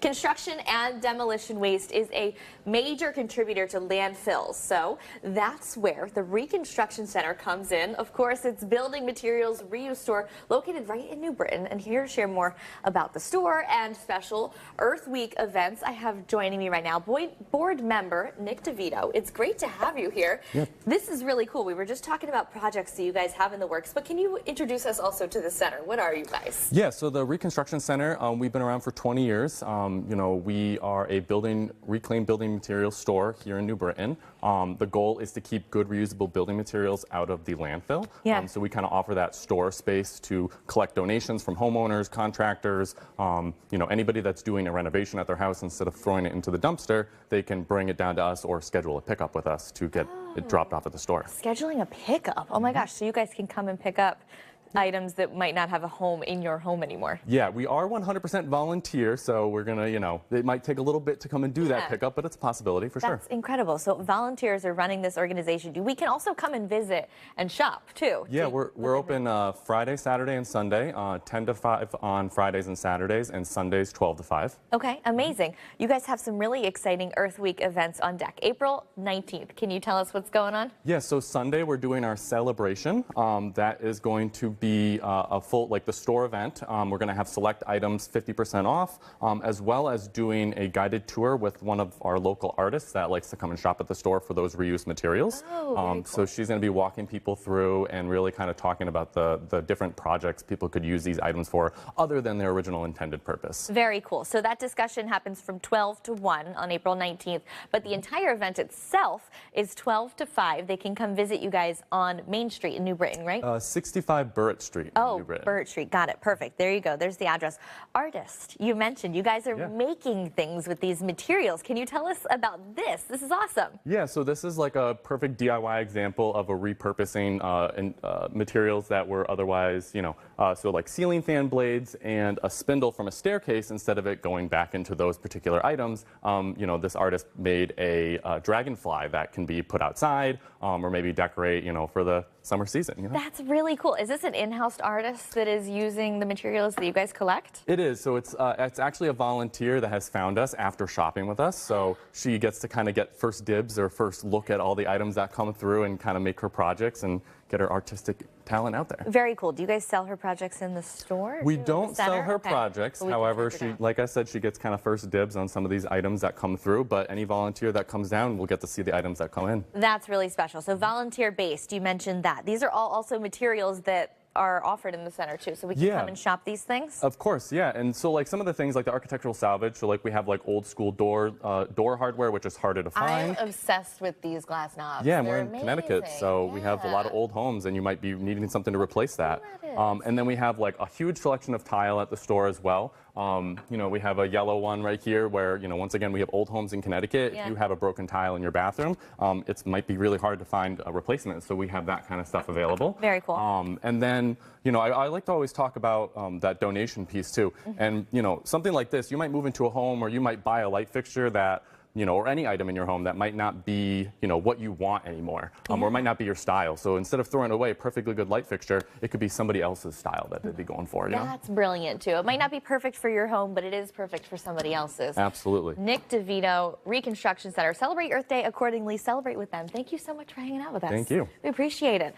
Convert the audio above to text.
Construction and demolition waste is a major contributor to landfills, so that's where the ReCONNstruction Center comes in. Of course, it's building materials reuse store located right in New Britain. And here to share more about the store and special Earth Week events, I have joining me right now board member Nick DeVito. It's great to have you here. Yep. This is really cool. We were just talking about projects that you guys have in the works, but can you introduce us also to the center? What are you guys? Yeah, so the ReCONNstruction Center, we've been around for 20 years. We are a reclaimed building materials store here in New Britain. The goal is to keep good reusable building materials out of the landfill. Yeah. So we kind of offer that store space to collect donations from homeowners, contractors, anybody that's doing a renovation at their house. Instead of throwing it into the dumpster, they can bring it down to us or schedule a pickup with us to get it dropped off at the store. Scheduling a pickup. Oh my gosh, so you guys can come and pick up items that might not have a home in your home anymore. Yeah, we are 100% volunteer, so we're gonna, it might take a little bit to come and do that pickup, but it's a possibility for sure. That's incredible. So volunteers are running this organization. We can also come and visit and shop too. Yeah, we're open Friday, Saturday, and Sunday, 10 to 5 on Fridays and Saturdays, and Sundays 12 to 5. Okay, amazing. You guys have some really exciting Earth Week events on deck. April 19th. Can you tell us what's going on? Yeah, so Sunday we're doing our SALEbration. That is going to be a full, the store event. We're going to have select items 50% off, as well as doing a guided tour with one of our local artists that likes to come and shop at the store for those reused materials. Oh, very cool. So she's going to be walking people through and really kind of talking about the different projects people could use these items for other than their original intended purpose. Very cool. So that discussion happens from 12 to 1 on April 19th, but the entire event itself is 12 to 5. They can come visit you guys on Main Street in New Britain, right? 65 Burritt Street. Oh, Burritt Street. Got it. Perfect. There you go. There's the address. Artist, you mentioned you guys are making things with these materials. Can you tell us about this? This is awesome. Yeah, so this is like a perfect DIY example of a repurposing materials that were otherwise, so like ceiling fan blades and a spindle from a staircase. Instead of it going back into those particular items, this artist made a dragonfly that can be put outside or maybe decorate, for the summer season. That's really cool. Is this an in-house artist that is using the materials that you guys collect? It is. So it's actually a volunteer that has found us after shopping with us. So she gets to kind of get first dibs or first look at all the items that come through and kind of make her projects and get her artistic talent out there. Very cool. Do you guys sell her projects in the store? We don't sell her projects. However, like I said, she gets kind of first dibs on some of these items that come through, but any volunteer that comes down will get to see the items that come in. That's really special. So volunteer-based, you mentioned that. These are all also materials that are offered in the center too, so we can come and shop these things? Of course, yeah. And so some of the things like the architectural salvage, so we have old school door hardware, which is harder to find. I'm obsessed with these glass knobs. Yeah, and we're in Connecticut, so we have a lot of old homes and you might be needing something to replace that. And then we have a huge selection of tile at the store as well. We have a yellow one right here where, once again, we have old homes in Connecticut. If you have a broken tile in your bathroom, it might be really hard to find a replacement. So we have that kind of stuff available. Very cool. And then, I like to always talk about that donation piece too. And, something like this, you might move into a home or you might buy a light fixture that or any item in your home that might not be, what you want anymore, or it might not be your style. So instead of throwing away a perfectly good light fixture, it could be somebody else's style that they'd be going for. That's brilliant too. It might not be perfect for your home, but it is perfect for somebody else's. Absolutely. Nick DeVito, ReCONNstruction Center. Celebrate Earth Day accordingly. Celebrate with them. Thank you so much for hanging out with us. Thank you. We appreciate it.